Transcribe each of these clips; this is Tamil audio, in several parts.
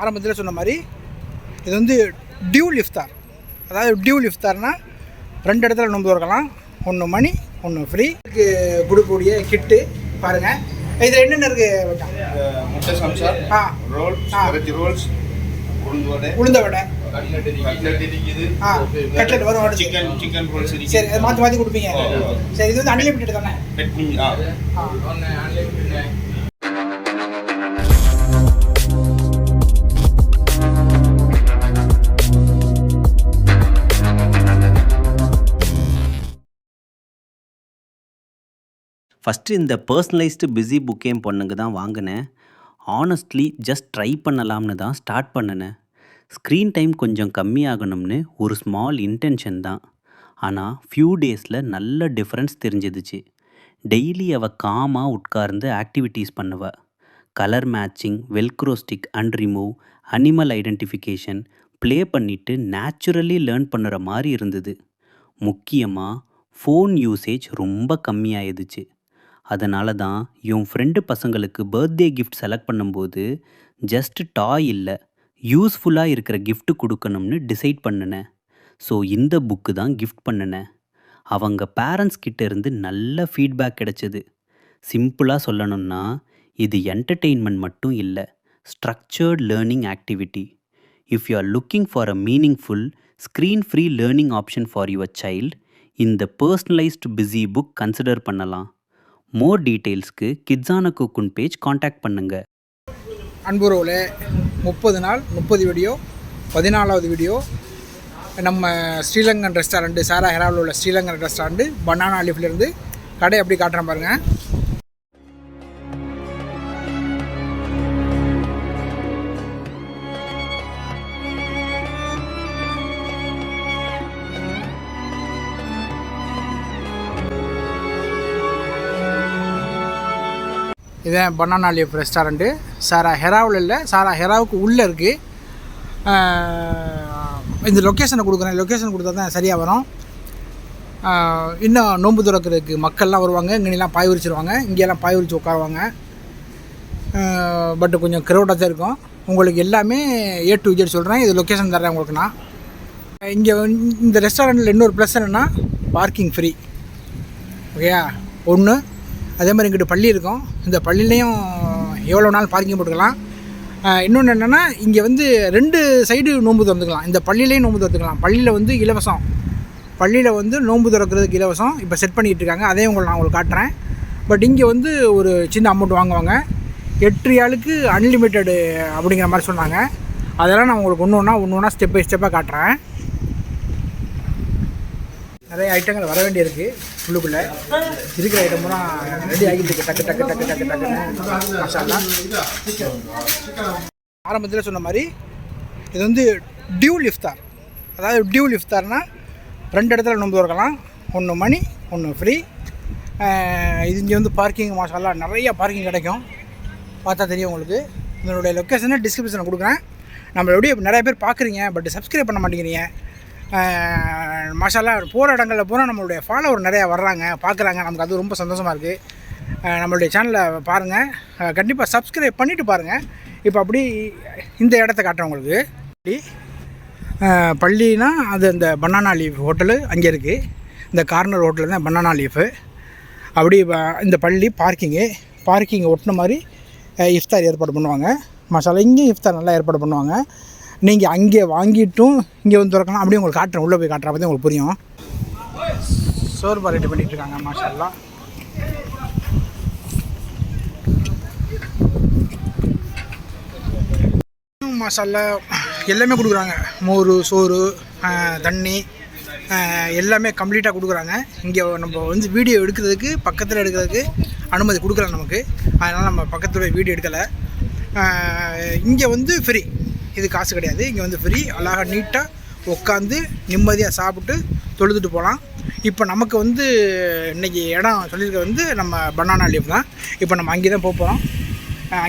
ஆரம்பத்தில் சொன்ன மாதிரி இது வந்து டியூல் இஃப்தார். அதாவது டியூல் இஃப்தார்னால் 2 இடத்துல நோன்பு திறக்கலாம். 1 மணி 1 ஃப்ரீ. இதுக்கு கொடுக்கக்கூடிய கிட்டு பாருங்கள். இதில் என்னென்ன இருக்குது? முட்டை சம்சா, ரோல், ரோல்ஸ், உளுந்த வடை, கட்லெட் வரும், சிக்கன் ரோல்ஸ். சரி, அதை மாற்றி மாற்றி கொடுப்பீங்க. சரி, இது வந்து அன்லிமிட்டட் தானே? ஃபஸ்ட்டு இந்த பர்சனலைஸ்டு பிஸி புக் என் பொண்ணுங்க தான் வாங்கினேன். ஆனஸ்ட்லி ஜஸ்ட் ட்ரை பண்ணலாம்னு தான் ஸ்டார்ட் பண்ணினேன். ஸ்க்ரீன் டைம் கொஞ்சம் கம்மியாகணும்னு ஒரு ஸ்மால் இன்டென்ஷன் தான். ஆனால் ஃபியூ டேஸில் நல்ல டிஃப்ரென்ஸ் தெரிஞ்சிடுச்சு. டெய்லி அவள் காமாக உட்கார்ந்து ஆக்டிவிட்டீஸ் பண்ணுவாள். Colour matching, Velcro stick and remove, animal identification play பண்ணிவிட்டு நேச்சுரலி லேர்ன் பண்ணுற மாதிரி இருந்தது. முக்கியமாக ஃபோன் யூசேஜ் ரொம்ப கம்மியாயிடுச்சு. அதனால தான் என் ஃப்ரெண்டு பசங்களுக்கு பர்த்டே கிஃப்ட் செலக்ட் பண்ணும்போது ஜஸ்ட் டாய் இல்லை, யூஸ்ஃபுல்லாக இருக்கிற கிஃப்ட்டு கொடுக்கணும்னு டிசைட் பண்ணினேன். ஸோ இந்த புக்கு தான் கிஃப்ட் பண்ணினேன். அவங்க பேரண்ட்ஸ் கிட்டேருந்து நல்ல ஃபீட்பேக் கிடைச்சது. சிம்பிளாக சொல்லணும்னா இது என்டர்டெயின்மெண்ட் மட்டும் இல்லை, structured learning activity. If you are looking for a meaningful screen free learning option for your child, இந்த பர்சனலைஸ்டு பிஸி புக் கன்சிடர் பண்ணலாம். மோர் டீட்டெயில்ஸ்க்கு கிட்ஸான குக்குன் பேஜ் காண்டாக்ட் பண்ணுங்கள். அன்புறவில் 30 நாள் 30 வீடியோ. 14வது வீடியோ நம்ம ஸ்ரீலங்கன் ரெஸ்டாரண்ட்டு, சாரா ஹெராவில் உள்ள ஸ்ரீலங்கன் ரெஸ்டாரண்ட்டு பனானா லீஃப்லேருந்து கடை எப்படி காட்டுறேன் பாருங்கள். இதுதான் பனானா லீஃப் ரெஸ்டாரண்ட்டு. சாரா ஹெராவில் இல்லை, சாரா ஹெராவுக்கு உள்ளே இருக்குது. இந்த லொக்கேஷனை கொடுக்குறேன். லொக்கேஷன் கொடுத்தா தான் சரியாக வரும். இன்னும் நோன்பு திறக்கிறதுக்கு மக்கள்லாம் வருவாங்க. இங்கெல்லாம் பாய் விரிச்சிருவாங்க, இங்கெல்லாம் பாய் விரிச்சு உட்காருவாங்க. பட் கொஞ்சம் க்ரௌடாக தான் இருக்கும். உங்களுக்கு எல்லாமே A to Z சொல்கிறேன். இது லொக்கேஷன் தர்றேன் உங்களுக்கு நான். இங்கே இந்த ரெஸ்டாரண்ட்டில் இன்னொரு ப்ளஸ் என்னென்னா பார்க்கிங் ஃப்ரீ. ஓகேயா? ஒன்று. அதே மாதிரி இங்கிட்ட பள்ளி இருக்கும். இந்த பள்ளியிலையும் எவ்வளோ நாள் பார்க்கிங் போட்டுக்கலாம். இன்னொன்று என்னென்னா இங்கே வந்து 2 சைடு நோன்பு திறந்துக்கலாம். இந்த பள்ளியிலையும் நோன்பு திறந்துக்கலாம். பள்ளியில் வந்து இலவசம். பள்ளியில் வந்து நோன்பு திறக்கிறதுக்கு இலவசம். இப்போ செட் பண்ணிகிட்டு இருக்காங்க. அதையும் நான் உங்களுக்கு காட்டுறேன். பட் இங்கே வந்து ஒரு சின்ன அமௌண்ட் வாங்குவாங்க. 8 ரியாலுக்கு அன்லிமிட்டடு அப்படிங்கிற மாதிரி சொன்னாங்க. அதெல்லாம் நான் உங்களுக்கு ஒன்று ஒன்றா ஸ்டெப் பை ஸ்டெப்பாக காட்டுறேன். நிறைய ஐட்டங்கள் வர வேண்டியிருக்கு. உள்ளுக்குள்ளே இருக்கிற ஐட்டம்லாம் ரெடி ஆகிட்டு இருக்கு. டக்கு டக்கு டக்கு டக்கு டக்குன்னு மசாலா. ஆரம்பத்தில் சொன்ன மாதிரி இது வந்து டியூல் இஃப்தார். அதாவது டியூல் இஃப்தார்னால் 2 இடத்துல நோன்பு திறக்கலாம். 1 மணி 1 ஃப்ரீ. இது இங்கே வந்து பார்க்கிங் மசாலா நிறையா பார்க்கிங் கிடைக்கும். பார்த்தா தெரியும் உங்களுக்கு. இதனுடைய லொக்கேஷனை டிஸ்கிரிப்ஷனில் கொடுக்குறேன். நம்மளுடைய நிறைய பேர் பார்க்குறீங்க, பட் சப்ஸ்கிரைப் பண்ண மாட்டேங்கிறீங்க. மசாலா போகிற இடங்களில் பூரா நம்மளுடைய ஃபாலோவர் நிறையா வர்றாங்க, பார்க்குறாங்க. நமக்கு அது ரொம்ப சந்தோஷமாக இருக்குது. நம்மளுடைய சேனலை பாருங்கள், கண்டிப்பாக சப்ஸ்கிரைப் பண்ணிவிட்டு பாருங்கள். இப்போ அப்படி இந்த இடத்த காட்டுறேன் உங்களுக்கு. பள்ளினா அது அந்த பனானா லீஃப் ஹோட்டலு அங்கே இருக்குது. இந்த கார்னர் ஹோட்டலில் தான் பனானா லீஃபு. அப்படி இந்த பள்ளி பார்க்கிங்கை ஒட்டின மாதிரி இஃப்தார் ஏற்பாடு பண்ணுவாங்க. மசாலா இங்கேயும் இஃப்தார் நல்லா ஏற்பாடு பண்ணுவாங்க. நீங்கள் அங்கே வாங்கிட்டும் இங்கே வந்து திறக்கலாம். அப்படியே உங்களுக்கு காட்டுறேன். உள்ளே போய் காட்டுறப்ப தான் உங்களுக்கு புரியும். சோர்பா ரெடி பண்ணிகிட்ருக்காங்க. மாஷா மசாலா எல்லாமே கொடுக்குறாங்க. மோர், சோறு, தண்ணி எல்லாமே கம்ப்ளீட்டாக கொடுக்குறாங்க. இங்கே நம்ம வந்து வீடியோ எடுக்கிறதுக்கு பக்கத்தில் எடுக்கிறதுக்கு அனுமதி கொடுக்கல நமக்கு. அதனால் நம்ம பக்கத்தில் போய் வீடியோ எடுக்கலை. இங்கே வந்து ஃப்ரீ. இது காசு கிடையாது. இங்கே வந்து ஃப்ரீ. அழகாக நீட்டாக உட்காந்து நிம்மதியாக சாப்பிட்டு தொழுதுட்டு போகலாம். இப்போ நமக்கு வந்து இன்றைக்கி இடம் சொல்லியிருக்க வந்து நம்ம பனானா லீஃப் தான். இப்போ நம்ம அங்கே தான் போகிறோம்.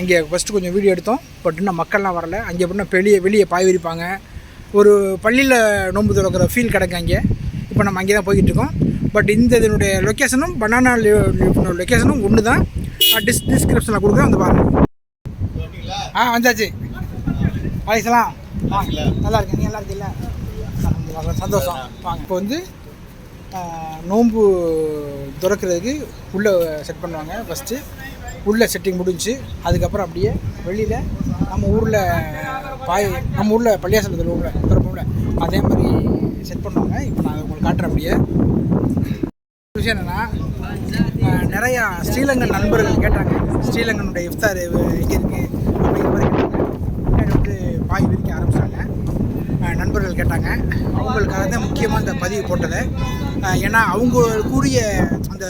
அங்கே ஃபஸ்ட்டு கொஞ்சம் வீடியோ எடுத்தோம். பட் இன்னும் மக்கள்லாம் வரலை. அங்கே எப்படின்னா வெளியே பாய் விரிப்பாங்க. ஒரு பள்ளியில் நோன்பு திறக்கிற ஃபீல் கிடைக்கும் அங்கே. இப்போ நம்ம அங்கே தான் போய்கிட்டு இருக்கோம். பட் இந்த இதனுடைய லொக்கேஷனும் பனானா லீஃப்னோட லொக்கேஷனும் ஒன்று தான். டிஸ்கிரிப்ஷனில் கொடுக்குறேன், வந்து பாருங்கள். வந்தாச்சு. அலைசலாம் வாங்க. நல்லா இருக்கேன், நீ நல்லா இருக்கீல்ல? சந்தோஷம். வாங்க. இப்போ வந்து நோன்பு திறக்கிறதுக்கு உள்ளே செட் பண்ணுவாங்க. ஃபஸ்ட்டு உள்ளே செட்டிங் முடிஞ்சு அதுக்கப்புறம் அப்படியே வெளியில் நம்ம ஊரில் நம்ம ஊரில் பள்ளியாசலத்தில் உள்ள திறப்போம்ல அதே மாதிரி செட் பண்ணுவாங்க. இப்போ நான் உங்களுக்கு காட்டுறேன். அப்படியே விஷயம் என்னென்னா, நிறையா ஸ்ரீலங்கன் நண்பர்கள் கேட்டாங்க, ஸ்ரீலங்கனுடைய இஃப்தார் எங்கே இருக்குது அப்படிங்கிற மாதிரி கேட்டாங்க. முன்னாடி வந்து பாய் விரிக்க ஆரம்பிச்சிட்டாங்க. நண்பர்கள் கேட்டாங்க. அவங்களுக்காக தான் முக்கியமாக இந்த பதிவு போட்டது. ஏன்னா அவங்க கூடிய அந்த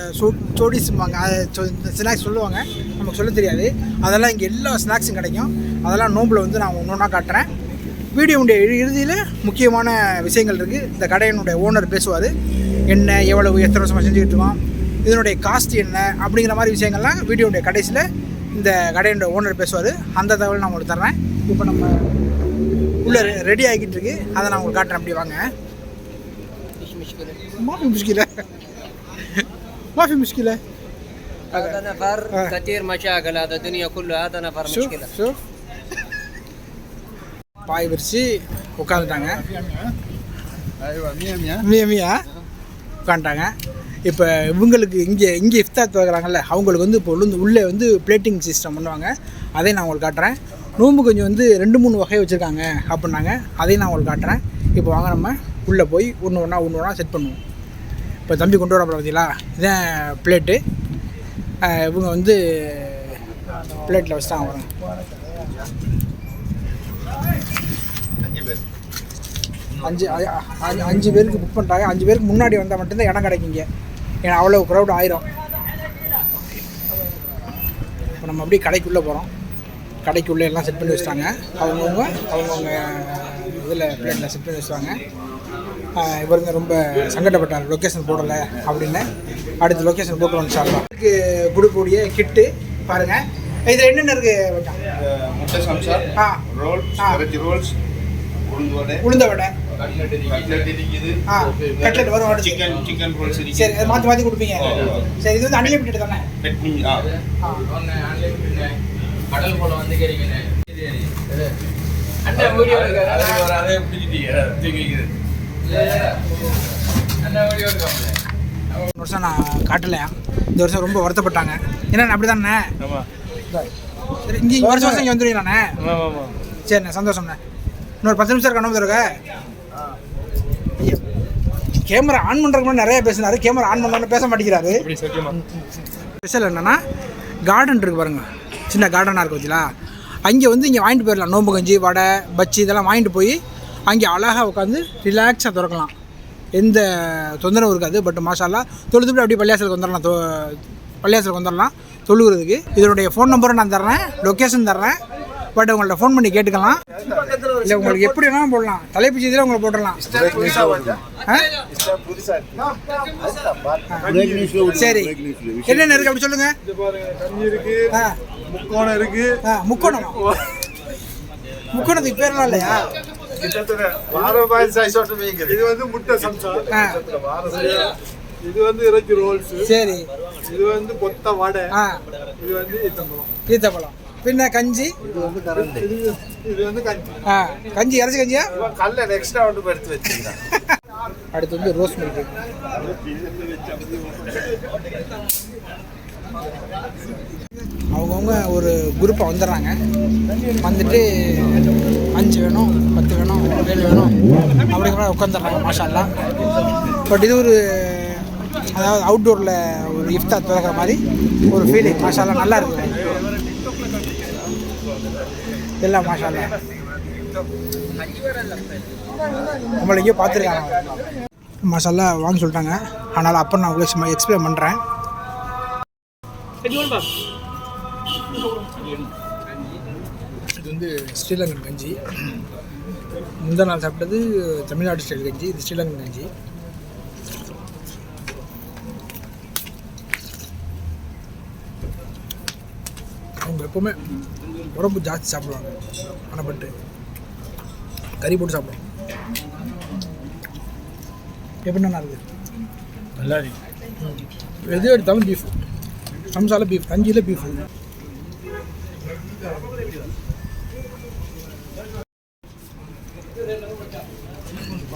சோடிஸும்பாங்க, ஸ்நாக்ஸ் சொல்லுவாங்க, நமக்கு சொல்ல தெரியாது. அதெல்லாம் இங்கே எல்லா ஸ்நாக்ஸும் கிடைக்கும். அதெல்லாம் நோம்பில் வந்து நான் ஒன்று ஒன்றா காட்டுறேன். வீடியோனுடைய இறுதியில் முக்கியமான விஷயங்கள் இருக்குது. இந்த கடையினுடைய ஓனர் பேசுவார். என்ன, எவ்வளவு, எத்தனை வருஷமாக செஞ்சுக்கிட்டு இருக்கோம், இதனுடைய காஸ்ட் என்ன அப்படிங்கிற மாதிரி விஷயங்கள்லாம் வீடியோடைய கடைசியில் இந்த கடையினுடைய ஓனர் பேசுவார். அந்த தகவல் நான் உங்களுக்கு தர்றேன். இப்போ நம்ம உள்ளே ரெடி ஆகிக்கிட்டு இருக்கு, அதை நான் உங்களுக்கு காட்டுறேன். அப்படி வாங்க. மாஃபி முஷ்கிலة மாஃபி முஷ்கிலة هذا نفر كثير مشاكل. هذا الدنيا كله هذا نفر مشكلة. شوف பாய் விரிச்சு உட்காந்துட்டாங்க. மியா உட்காந்துட்டாங்க. இப்போ இவங்களுக்கு இங்கே இஃப்தார் துவக்கிறாங்கல்ல, அவங்களுக்கு வந்து இப்போ உள்ளே வந்து பிளேட்டிங் சிஸ்டம் பண்ணுவாங்க. அதையும் நான் உங்களுக்கு காட்டுறேன். நோம்பு கொஞ்சம் வந்து 2-3 வகை வச்சுருக்காங்க அப்படின்னாங்க. அதையும் நான் உங்களுக்கு காட்டுறேன். இப்போ வாங்க நம்ம உள்ளே போய் ஒன்று ஒன்றா செட் பண்ணுவோம். இப்போ தம்பி கொண்டு வர பார்த்தீங்களா, இதுதான் பிளேட்டு. இவங்க வந்து பிளேட்டில் வச்சுட்டாங்க. வரேன் 5 பேருக்கு புக் பண்ணிட்டாங்க. 5 பேருக்கு முன்னாடி வந்தால் மட்டும்தான் இடம் கிடைக்குங்க. ஏன்னா அவ்வளோ க்ரௌட் ஆயிரும். இப்போ நம்ம அப்படியே கடைக்குள்ளே போகிறோம். கடைக்குள்ளே எல்லாம் செட் பண்ணி வச்சுட்டாங்க. அவங்கவுங்க இதில் பிளேட்டில் செட் பண்ணி வச்சுட்டாங்க. இவருங்க ரொம்ப சங்கடப்பட்டார், லொக்கேஷன் போடலை அப்படின்னு. அடுத்த லொக்கேஷன் போட்டு வந்துச்சாங்க. கொடுக்கக்கூடிய கிட்டு பாருங்கள். இதில் என்னென்ன இருக்குது? முட்டை சம்சா, ரோல், இறைச்சி ரோல்ஸ், உளுந்த வடை, கட்லெட் வரும், சிக்கன் ரோல்ஸ். சரி, அதை மாற்றி கொடுப்பீங்க. சரி, இது வந்து அன்லிமிட்டட் தானே? கடல் போல வந்து கேட்குறேன். வருஷம் நான் காட்டலையா, இந்த வருஷம் ரொம்ப வருத்தப்பட்டாங்க. ஏன்னா அப்படி தானே? சரி, இங்கே வருஷம் இங்கே வந்துடுவீங்களாண்ணே? சரிண்ணே, சந்தோஷம்ண்ணே. இன்னொரு 10 நிமிஷம் இருக்கணும் தருங்க. கேமரா ஆன் பண்ணுறதுக்கு முன்னாடி நிறைய பேசினார். கேமரா ஆன் பண்ணோன்னு பேச மாட்டேங்கிறாரு. ஸ்பெஷல் என்னென்னா, கார்டன் இருக்குது பாருங்கள், சின்ன கார்டனாக இருக்குது வச்சுலா. அங்கே வந்து இங்கே வாங்கிட்டு போயிடலாம். நோம்பு கஞ்சி, வடை, பச்சி இதெல்லாம் வாங்கிட்டு போய் அங்கே அழகாக உட்காந்து ரிலாக்ஸாக திறக்கலாம். எந்த தொந்தரவும் இருக்காது. பட் மாஷால்லா தொழுதுபடி அப்படியே பள்ளியாசலுக்கு வந்துடலாம் தொழுகிறதுக்கு. இதனுடைய ஃபோன் நம்பரை நான் தர்றேன், லொக்கேஷன் தர்றேன். பட் உங்கள்ட்ட ஃபோன் பண்ணி கேட்டுக்கலாம். இல்லை உங்களுக்கு எப்படி வேணாலும் போடலாம். தலைப்பு செய்தியில் உங்களை போட்டுடலாம். சரி, என்னென்ன இருக்குது அப்படி சொல்லுங்கள். முக்கோணம் இருக்கு. முக்கோணத்துக்கு பேர்லாம் இல்லையா? இது வந்து முட்டை சம்சா, இது வந்து இறைச்சி ரோல்ஸ், சரி, இது வந்து கொத்த வடை, இது வந்து ஈத்தப்பழம், பின்ன கஞ்சி, இது வந்து கரண்ட், இது வந்து கஞ்சி. கஞ்சி இறைச்சி கஞ்சியா? கல்ல எக்ஸ்ட்ரா வந்து எடுத்து வச்சுருக்கேன். அடுத்து வந்து ரோஸ் மில்க். அவங்கவுங்க ஒரு குரூப்பாக வந்துடுறாங்க. வந்துட்டு 5 வேணும், 10 வேணும், 7 வேணும் அப்படிங்கிற உட்காந்துடுறாங்க. மாஷால்லா. பட் இது ஒரு, அதாவது அவுட்டோரில் ஒரு இஃப்தார் திறக்கிற மாதிரி ஒரு ஃபீலிங். மாஷால்லா நல்லா இருக்குது எல்லாம். மாஷால்லா நம்மளை எங்கேயோ பார்த்துருக்காங்க. மாஷால்லா வாங்க சொல்லிட்டாங்க. அதனால் அப்போ நான் உங்களுக்கு எக்ஸ்பிளைன் பண்ணுறேன். இது வந்து ஸ்ரீலங்கன் கஞ்சி. முந்தா நாள் சாப்பிட்டது தமிழ்நாடு ஸ்டைல் கஞ்சி. இது ஸ்ரீலங்கன் கஞ்சி. அவங்க எப்போவுமே உடம்பு ஜாஸ்தி சாப்பிடுவாங்க. ஆனால் பட்டு கறி போட்டு சாப்பிடுவாங்க. எப்படி நல்லா இருக்குது? நல்லா இருக்கு. எது எடுத்தாலும் பீஃப். சம்சாவில் பீஃப், கஞ்சியில் பீஃப்.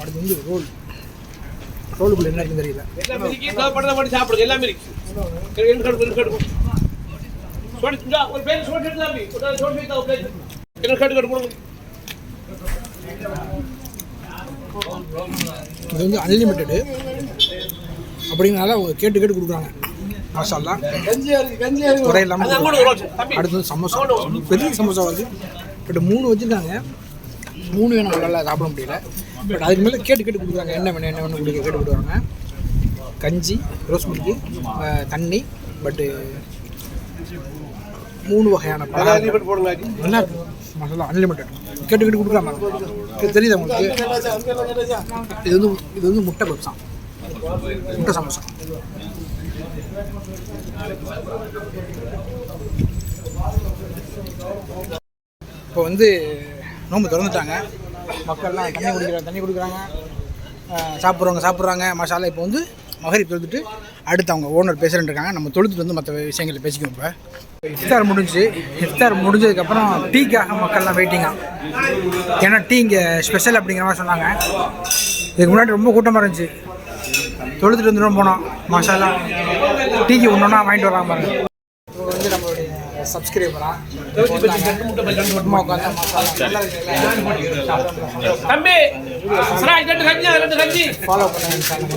அடுத்து வந்து ரோலுக்குள்ள என்ன இருக்குன்னு தெரியல. இது வந்து அன்லிமிட்டடு அப்படிங்கிறனால அவங்க கேட்டு கொடுக்குறாங்க. மசாலா குறை இல்லாமல். அடுத்து வந்து சமோசா, பெரிய சமோசா வருது. பட் 3 வச்சுருக்காங்க. 3 நம்மளால் சாப்பிட முடியல. பட் அதுக்கு மேலே கேட்டு கொடுக்குறாங்க. என்ன வேணும் கொடுக்க கேட்டு கொடுக்குறாங்க. கஞ்சி, ரோஸ் மில்க்கு, தண்ணி. பட்டு 3 வகையான பலகாரம் நல்லா இருக்கு. மசாலா அன்லிமிட்டட் கேட்டு கொடுக்குறாங்க. தெரியுது உங்களுக்கு. இது வந்து முட்டை பப்ஸா, முட்டை சமோசா. இப்போ வந்து நோம்பு திறந்துட்டாங்க. மக்கள்லாம் தண்ணி குடிக்கிறாங்க, சாப்பிட்றாங்க மசாலா. இப்போ வந்து மகரிப் தொழுதுட்டு அடுத்து அவங்க ஓனர் பேசுகிறேன்னு இருக்காங்க. நம்ம தொழுதுட்டு வந்து மற்ற விஷயங்களை பேசிக்குவோம். இப்போ இஃப்தார் முடிஞ்சதுக்கப்புறம் டீக்காக மக்கள்லாம் வெயிட்டிங்க. ஏன்னா டீ இங்கே ஸ்பெஷல் அப்படிங்கிற மாதிரி சொன்னாங்க. இதுக்கு முன்னாடி ரொம்ப கூட்டமாக இருந்துச்சு. தொழுதுட்டு வந்துடும் போனோம். மசாலா டீக்கு ஒன்றா வாங்கிட்டு வராங்க பாருங்க. இப்போ வந்து நம்மளுடைய சப்ஸ்கிரைபரா ஃபாலோ பண்ணுங்க.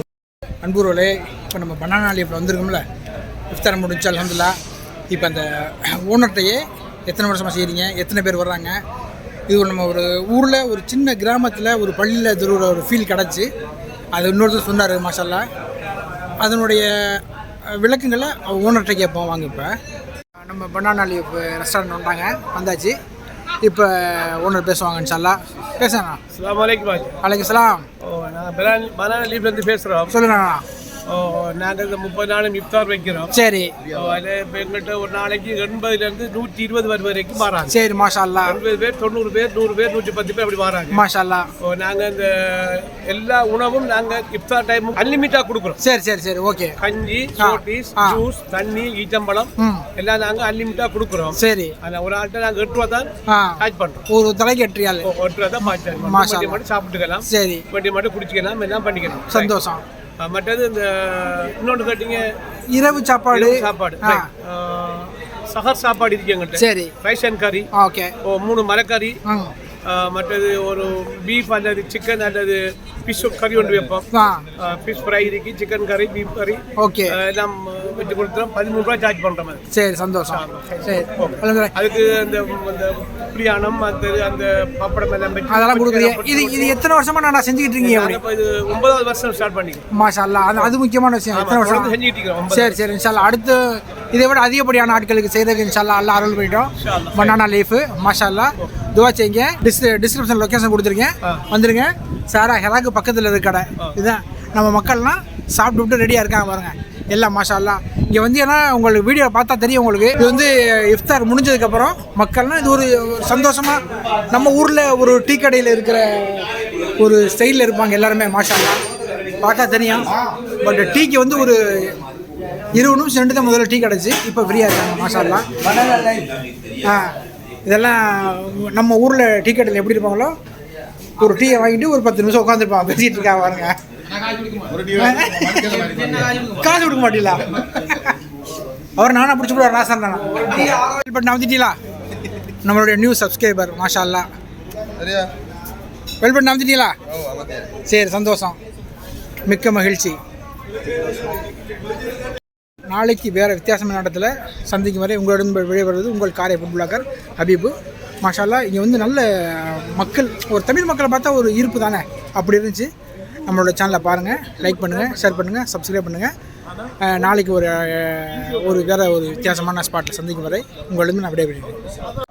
அன்புறவுகளே, இப்போ நம்ம பனானா லீஃபில் வந்துருக்கோம்ல, இஃப்தார் முடிஞ்சு அல்ஹம்துலில்லாஹ். இப்போ அந்த ஓனர்கிட்டையே எத்தனை வருஷமாக செய்கிறீங்க, எத்தனை பேர் வர்றாங்க, இது நம்ம ஒரு ஊரில் ஒரு சின்ன கிராமத்தில் ஒரு பள்ளியில் திருவுற ஒரு ஃபீல் கிடச்சி அது இன்னொருத்தர் சொன்னார். மாஷல்லா அதனுடைய விளக்கங்களை ஓனர்கிட்ட கேட்போம். வாங்க. இப்போ நம்ம பனானா லீஃப் ரெஸ்டாரண்ட் வந்தாச்சு. இப்போ ஓனர் பேசுவாங்க. இன்ஷால்லா பேசுங்கண்ணா. அஸ்ஸலாமு அலைக்கும். வலைக்கும் சலாம். நாங்கள் பனானா லீஃப்லேருந்து பேசுகிறோம். சொல்லுங்கண்ணா. நாங்கள் இந்த 30 நாளும் இஃப்தார் வைக்கிறோம். சரி. அதில் இப்போ எங்கள்கிட்ட ஒரு நாளைக்கு 80லேருந்து 120 பேர் வரைக்கும் வராங்க. சரி, மாஷா அல்லா. 80 பேர், 90 பேர், 100 பேர், 110 பேர் அப்படி வராங்க. மாஷா அல்லா. நாங்கள் இந்த எல்லா உணவும் நாங்கள் இஃப்தார் டைம் அன்லிமிட்டாக கொடுக்குறோம். சரி, ஓகே. கஞ்சி, சோட்டிஸ், ஜூஸ், தண்ணி, ஈச்சம்பழம் எல்லாம் நாங்கள் அன்லிமிட்டாக கொடுக்குறோம். சரி. அதில் ஒரு ஆள்கிட்ட நாங்கள் 8 ரூபா தான் சார்ஜ் பண்ணுறோம். ஒரு தலைக்கு 8 ரியால். 8 ரூபா தான் மட்டும் சாப்பிட்டுக்கலாம். சரி. வண்டி மட்டும் குடிச்சிக்கலாம், எல்லாம் பண்ணிக்கலாம். சந்தோஷம். மற்றது இந்த இன்னொன்று கேட்டீங்க, இரவு சாப்பாடு. சஹர் சாப்பாடு இருக்கு எங்கிட்ட. சரி. ரைஸ் அண்ட் கறி. ஓகே. 3 மரக்கறி. மற்றது ஒரு பீஃப் அல்லது சிக்கன் அல்லது ஃபிஷ் கறி ஒன்று வைப்போம். ஃபிஷ் ஃப்ரை இருக்கு, சிக்கன் கறி, பீஃப் கறி. ஓகே. எல்லாம் வச்சு கொடுத்துறோம். 13 ரூபா சார்ஜ் பண்ணுற மாதிரி. சரி, சந்தோஷம். சரி. அதுக்கு அந்த பிரியாணம், அந்த பப்படம் எல்லாம் வச்சு அதெல்லாம் கொடுக்குறீங்க. இது எத்தனை வருஷமா நான் செஞ்சுக்கிட்டு இருக்கீங்க? இது 9வது வருஷம் ஸ்டார்ட் பண்ணிக்கிறோம். மாஷா அல்லாஹ். அது முக்கியமான விஷயம். எத்தனை வருஷம் செஞ்சுட்டு இருக்கோம். சரி, இன்ஷா அல்லாஹ். அடுத்து இதை விட அதிகப்படியான ஆட்களுக்கு செய்யறதுக்கு இன்ஷா அல்லாஹ் அல்லாஹ் அருள் பண்ணிட்டோம். பனானா லீஃப் மாஷா அல்லாஹ். துவா செய்யுங்க. டிஸ்கிரிப்ஷன் லொக்கேஷன் கொடுத்துருக்கேன், வந்துருங்க. சாரா ஹெராக்கு பக்கத்தில் இருக்க கடை இதுதான். நம்ம மக்கள்லாம் சாப்பிட்டு ரெடியாக இருக்காங்க பாருங்க எல்லாம். மாஷா அல்லாஹ். இங்கே வந்து ஏன்னா உங்களுக்கு வீடியோ பார்த்தா தெரியும் உங்களுக்கு. இது வந்து இஃப்தார் முடிஞ்சதுக்கப்புறம் மக்கள்லாம் இது ஒரு சந்தோஷமாக நம்ம ஊரில் ஒரு டீ கடையில் இருக்கிற ஒரு ஸ்டைலில் இருப்பாங்க எல்லாருமே. மாஷா அல்லாஹ் பார்த்தா தெரியும். பட் டீக்கு வந்து ஒரு 20 நிமிஷம் 2 தான் முதல்ல டீ கிடச்சி. இப்போ ஃப்ரீயாக இருக்காங்க. மாஷா அல்லாஹ். இதெல்லாம் நம்ம ஊரில் டீ கடையில் எப்படி இருப்பாங்களோ, ஒரு டீயை வாங்கிட்டு ஒரு 10 நிமிஷம் உட்காந்துருப்பான், பேசிகிட்டு இருக்கா பாருங்க. காசு கொடுக்க மாட்டீங்களா? அவர் நானா பிடிச்சி போடுவார். ராசன் தானா பட் வந்துட்டீங்களா? நம்மளுடைய நியூ சப்ஸ்கிரைபர் மாஷா அல்லாஹ். வெல் பண்ண வந்துட்டீங்களா? சரி, சந்தோஷம், மிக்க மகிழ்ச்சி. நாளைக்கு வேறு வித்தியாசமான இடத்துல சந்திக்கும் வரை உங்களிடம் விடைபெறுவது உங்கள் காரை ஃபுட் பிளாகர் ஹபீபு. மாஷா அல்லாஹ். இங்கே வந்து நல்ல மக்கள், ஒரு தமிழ் மக்களை பார்த்தா ஒரு ஈர்ப்பு தானே, அப்படி இருந்துச்சு. நம்மளோட சேனலை பாருங்கள், லைக் பண்ணுங்கள், ஷேர் பண்ணுங்கள், சப்ஸ்கிரைப் பண்ணுங்கள். நாளைக்கு ஒரு வேறு ஒரு வித்தியாசமான ஸ்பாட்டில் சந்திக்கும் வரை உங்களிடம் நான் விடைபெறுகிறேன்.